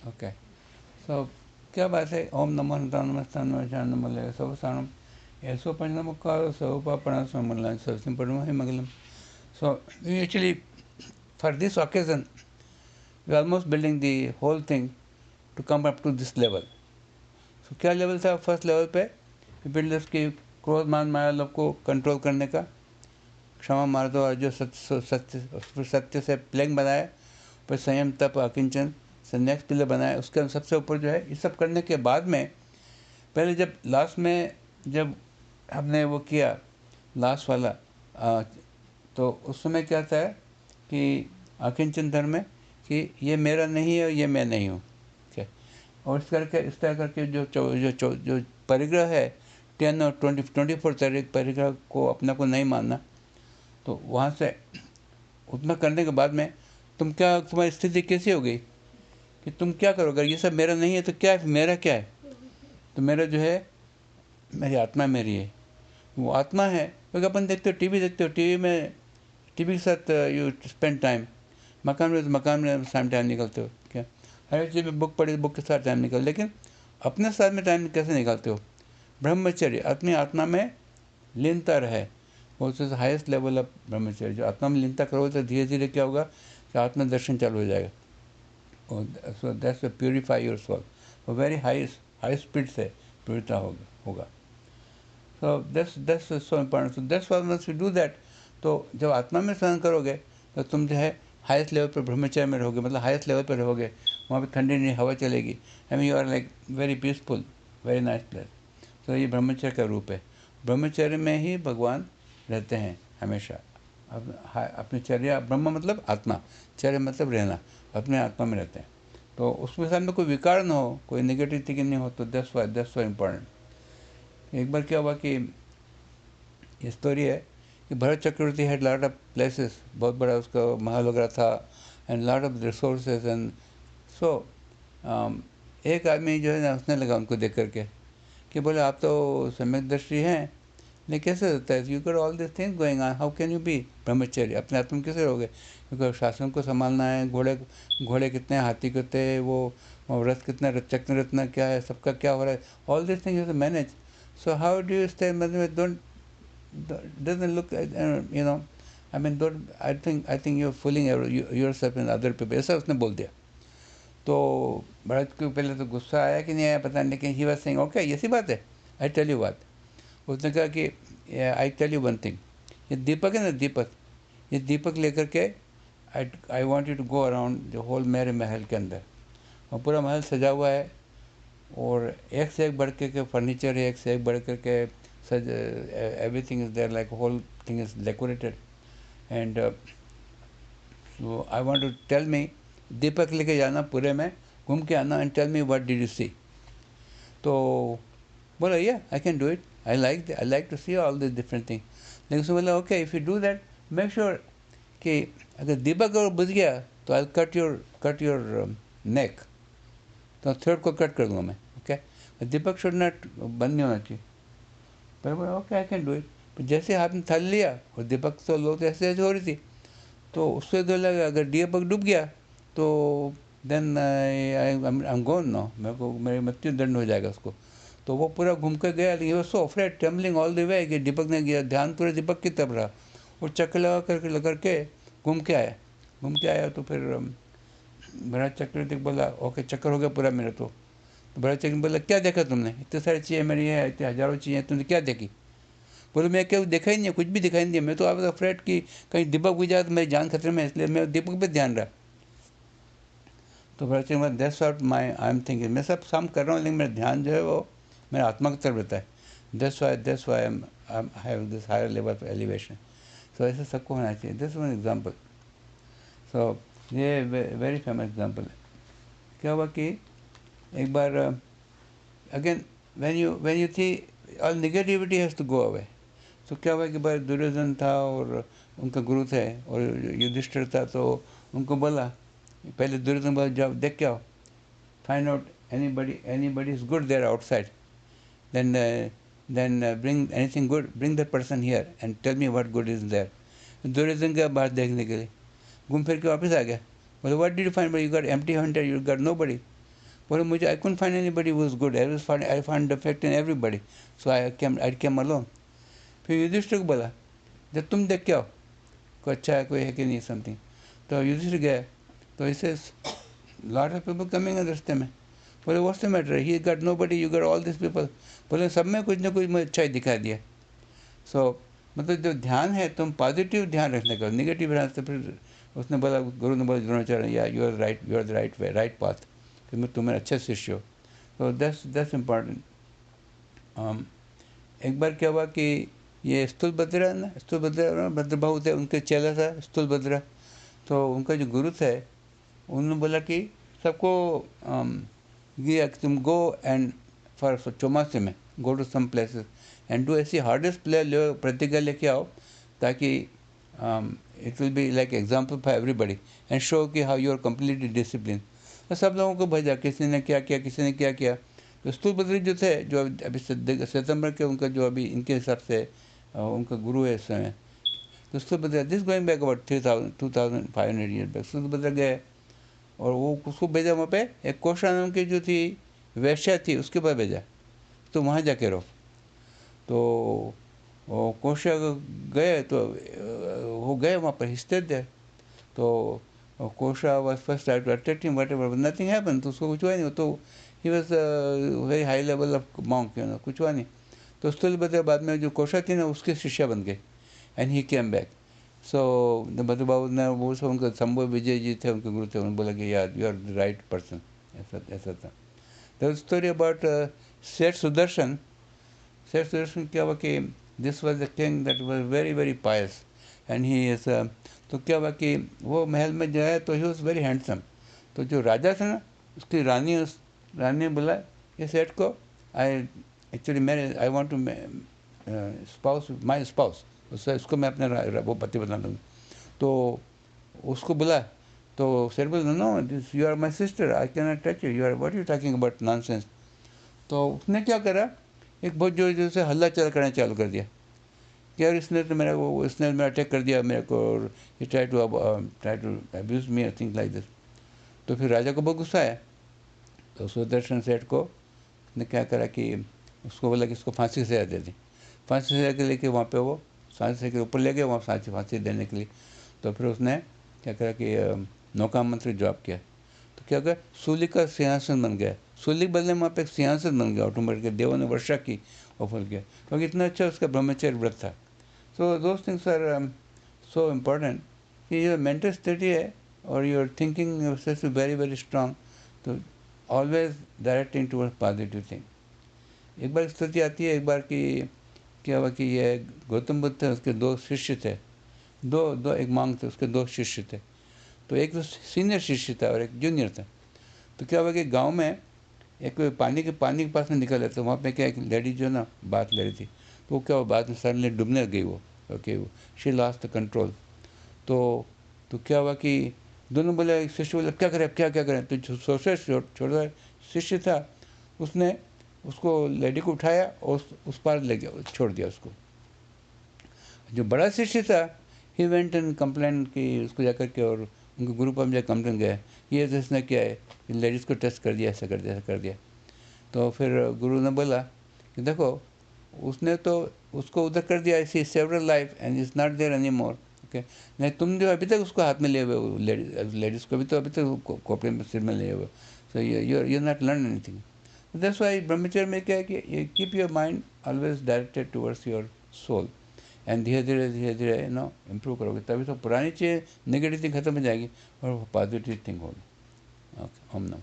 Okay, सो क्या बात है, ओम नमो नमः सर्वसानम ऐसो पंचनमुखारो सर्वपापण समला सर्वसिम परमहि मंगलम. So we actually, for this occasion, we are almost building the whole thing to come up to this level. So क्या level था first level पे? बिल्डर्स की क्रोध मान माया लोग को कंट्रोल करने का, क्षमा मार्ग और जो सत्य से प्लेग बनाया, फिर संयम तप अकिंचन से नेक्स्ट पिलर बनाया. उसके सबसे ऊपर जो है, ये सब करने के बाद में पहले जब लास्ट में जब हमने वो किया लास्ट वाला तो उस समय क्या था कि अकिंचन धर्म में कि ये मेरा नहीं है और ये मैं नहीं हूँ. ठीक है, और इस तरह करके जो परिग्रह है 10 और 24 परिग्रह को अपने को नहीं मानना. तो वहाँ से उतना करने के बाद में तुम्हारी स्थिति कैसी हो गई कि तुम क्या करोगे? ये सब मेरा नहीं है तो क्या है, मेरा क्या है? तो मेरा जो है, मेरी आत्मा मेरी है. वो आत्मा है क्योंकि अपन देखते हो, टीवी देखते हो, टीवी के साथ यू स्पेंड टाइम, मकान में टाइम निकलते हो. क्या हर चीज़ में बुक पढ़ी, बुक के साथ टाइम निकल, लेकिन अपने साथ में टाइम कैसे निकालते हो? ब्रह्मचर्य, अपनी आत्मा में लीनता रहे, वो हाईएस्ट लेवल ऑफ ब्रह्मचर्य. जो आत्मा में लीनता करोगे तो धीरे धीरे क्या होगा कि आत्मदर्शन चालू हो जाएगा. So that's purify your soul. वो वेरी हाई स्पीड से प्योरिता होगा. So that's so important. So that's why once you do that, तो जब आत्मा में सहन करोगे तो तुम जो है हाईएस्ट लेवल पर ब्रह्मचर्य में रहोगे, मतलब हाईएस्ट लेवल पर रहोगे. वहाँ पे ठंडी नहीं हवा चलेगी. I mean you are like very peaceful, very nice place. तो ये ब्रह्मचर्य का रूप है. ब्रह्मचर्य में ही भगवान रहते हैं हमेशा. अपनी चर्या, ब्रह्म मतलब आत्मा, चर्या मतलब रहना, अपने आत्मा में रहते हैं. तो उसके सामने कोई विकार ना हो, कोई नेगेटिव थिंकिंग नहीं हो. तो दैट्स वाई इम्पोर्टेंट. एक बार क्या हुआ कि ये स्टोरी है कि भरत चक्रवर्ती हैड लॉट ऑफ प्लेसेस, बहुत बड़ा उसका महल वगैरह था, and lot of resources. And so एक आदमी जो है ना, हंसने लगा उनको देख करके कि बोले आप तो सम्यक दृष्टि हैं, लेकिन कैसे होता है? You got all this things going on, how can you be ब्रह्मचर्य? अपने आत्मा में कैसे रहोगे? क्योंकि शासन को संभालना है, घोड़े कितने, हाथी कितने, वो रथ कितना, चक्र रत्न क्या है, सबका क्या हो रहा है, all this things you manage. So how do you stay? Doesn't look, I mean, don't. I think you're fooling yourself and other people. ऐसा उसने बोल दिया. तो भरत को पहले तो गुस्सा आया कि नहीं आया पता नहीं, लेकिन ही वाज सेइंग ओके, ऐसी बात है, आई टेल यू बात. उसने कहा कि I tell you one thing, ये दीपक है ना, ये दीपक लेकर के I want you to go around the whole मेरे महल के अंदर. और पूरा महल सजा हुआ है और एक से एक बढ़ के फर्नीचर है, एक से एक बढ़ के सज, everything is there, like whole thing is decorated. And so I want to tell me, दीपक लेके जाना, पूरे में घूम के आना, and tell me what did you see. तो बोला yeah I can do it, I like to see all this different thing. लेकिन उसने बोला okay, if you do that make sure कि अगर दीपक अगर बुझ गया तो आई कट योर नेक, तो थ्रोट को कट कर दूंगा मैं. ओके, दीपक शुड नॉट बंद नहीं होना चाहिए. पर बोला okay I can do it. जैसे हाथ में थाली लिया और दीपक तो लोग ऐसे ऐसे हो रही थी, तो उससे तो लगा अगर दीपक डूब गया तो then I am gone no, मेरे को मेरी मृत्यु दंड हो जाएगा उसको. तो वो पूरा घूम कर गया, लेकिन वो so afraid, trembling all the way कि दीपक ने गया, ध्यान पूरे दीपक की तरफ रहा, और चक्कर लगा करके घूम के आया. तो फिर भरत चक्रवर्ती बोला ओके, चक्कर हो गया पूरा मेरा. तो भरत चक्रवर्ती बोला क्या देखा तुमने, इतने सारी चीज़ें मेरी है, इतने हज़ारों चीज़ें, तुमने क्या देखी? बोले मैं क्या देखा ही नहीं, कुछ भी दिखाई नहीं दिया. मैं तो आप अफ्रेड कि कहीं दीपक बुझ जाए तो मेरी जान खतरे में, इसलिए मैं दीपक पे ध्यान रहा. तो Bharat Chakravarti that's what I am thinking, मैं सब काम कर रहा हूँ, लेकिन मेरा ध्यान जो है वो मेरा आत्मा की तरफ रहता है. That's why I have this higher level of elevation. So ऐसा सबको होना चाहिए. This one example. सो ये वेरी फेमस एग्जाम्पल है. क्या हुआ कि एक बार अगेन व्हेन यू थी all negativity has to go away. तो क्या हुआ कि भाई दुर्योधन था और उनका गुरु थे, और युधिष्ठिर था. तो उनको बोला, पहले दुर्योधन बोला जाओ देख के आओ, find out anybody is good there outside, then bring anything good, bring that person here and tell me what good is there. Duryodhan गया बाहर देखने के लिए, घूम फिर के वापस आ गया. बोले what did you find? You got empty handed, you got nobody. बोले मुझे I couldn't find anybody who is good, I find defect in everybody, so I came alone. फिर युधिष्ठिर को बोला जब तुम देख के आओ कोई अच्छा है कोई है कि नहीं समथिंग। तो युधिष्ठिर गए तो इसे lot of people coming in रास्ते में। बोले what's the matter, he got nobody, you got all this people. बोले सब में कुछ ना कुछ मुझे अच्छा ही दिखा दिया। सो मतलब जो ध्यान है तुम पॉजिटिव ध्यान रखने का, निगेटिव ध्यान से फिर उसने बोला, गुरु ने बोला द्रोणाचार्य या you are right, you are the right way, right path, कि मैं तुम्हें अच्छे शिष्य हो। तो दैट्स इम्पॉर्टेंट। एक बार क्या हुआ कि ये स्थूलभद्रा है ना, स्थूलभद्रा भद्रबाहु थे, उनके चेला था स्थूलभद्रा। तो उनका जो गुरु थे उन्होंने बोला कि सबको ये तुम गो एंड फॉर चौमासे में go to some places and do ऐसी हार्डेस्ट प्ले ले प्रतिज्ञा लेके आओ ताकि it will be like example for everybody and show कि how you are completely discipline. तो सब लोगों को भेजा, किसी ने क्या किया किसी ने क्या किया। तो स्थूलभद्री जो थे, जो अभी सितंबर के उनका जो अभी इनके हिसाब से उनका गुरु है इस समय, तो Sthulabhadra this going back about 2500 year back, Sthulabhadra गए और वो उसको भेजा वहाँ पे एक कोशा नाम की जो थी वैश्या थी उसके पास भेजा, तो वहाँ जाके रहो। तो वो कोशा गए तो वो गए वहाँ पर हिस्से दे। तो Kosha was first try to attack him whatever, nothing happen, तो उसको कुछ हुआ नहीं। तो he was very high level of monk, you know, कुछ हुआ नहीं। तो स्थूलभद्रा बाद में जो कोशा थी ना उसके शिष्य बन गए एंड ही केम बैक। सो मधु बाबू ने वो सब उनका शंभु विजय जी थे उनके गुरु थे, उन्होंने बोला कि यार you are the right person, ऐसा था। द स्टोरी अबाउट सेठ सुदर्शन। सेठ सुदर्शन क्या हुआ कि this was the king that was very very Payas and he is, तो क्या हुआ कि वो महल में जो है तो ही वॉज वेरी हैंडसम। तो जो राजा था ना उसकी रानी ने बोला ये सेठ को आई एक्चुअली मैंने I want to spouse my spouse, उससे इसको मैं अपने वो पति बना दूँगी। तो उसको बुला तो सेठ बोला no this you are my sister, I can not touch you are what you talking about nonsense. तो उसने क्या करा, एक बहुत जोर जोर से हल्ला चल करना चालू कर दिया कि यार इसने तो इसने मेरा अटैक कर दिया मेरे को, और ये try to abuse me I think like this. तो फिर राजा को बहुत गुस्सा आया। तो सुदर्शन सेठ को ने क्या करा कि उसको बोला कि इसको फांसी सजा दे दी। फांसी सजा के लेके वहाँ पे वो फांसी के ऊपर ले गए वहाँ फांसी देने के लिए। तो फिर उसने क्या करा कि नौका मंत्री जॉब किया। तो क्या करा, सूली का सिंहासन बन गया, सूली के बदले वहाँ पे एक सिंहासन बन गया ऑटोमेटिक के, देवों ने वर्षा की और फल किया, क्योंकि इतना अच्छा उसका ब्रह्मचर्य व्रत था। So those things are so important कि योर मेंटल स्टेटी है और your thinking yourself is very very strong, तो always directing towards positive thing. एक बार स्थिति आती है, एक बार कि क्या हुआ कि ये गौतम बुद्ध थे, उसके दो शिष्य थे, दो एक मांग थे, उसके दो शिष्य थे। तो एक तो सीनियर शिष्य था और एक जूनियर था। तो क्या हुआ कि गांव में एक पानी के पास में निकल रहे थे, वहाँ पे क्या एक लेडी जो ना बात ले रही थी, तो वो क्या हुआ बाद में सडनली डूबने गई वो, ओके वो शी लॉस्ट द कंट्रोल। तो क्या हुआ कि दोनों बोले, शिष्य बोले क्या करें। तो जो छोटा शिष्य था उसने उसको लेडी को उठाया और उस पार ले गया, छोड़ दिया उसको। जो बड़ा शिष्य था ही वेंट एंड कंप्लेन कि उसको जाकर के और उनके गुरु पर जाकर कंप्लेन गया, ये तो इसने क्या है लेडीज़ को टेस्ट कर दिया, ऐसा कर दिया। तो फिर गुरु ने बोला कि देखो उसने तो उसको उधर कर दिया, ऐसी several life and is not there any more, okay. नहीं तुम जो अभी तक उसको हाथ में लिए हुए लेडीज़ को भी तो अभी तक खोपड़े में सिर में लिए हुए, so you not learn anything. That's why ब्रह्मचर्य में क्या है कि keep your mind always directed towards your soul and धीरे धीरे इम्प्रूव करोगे, तभी तो पुरानी चीज़ नेगेटिव थिंग खत्म हो जाएगी और पॉजिटिव थिंग होगी। ओके, ओम नमः।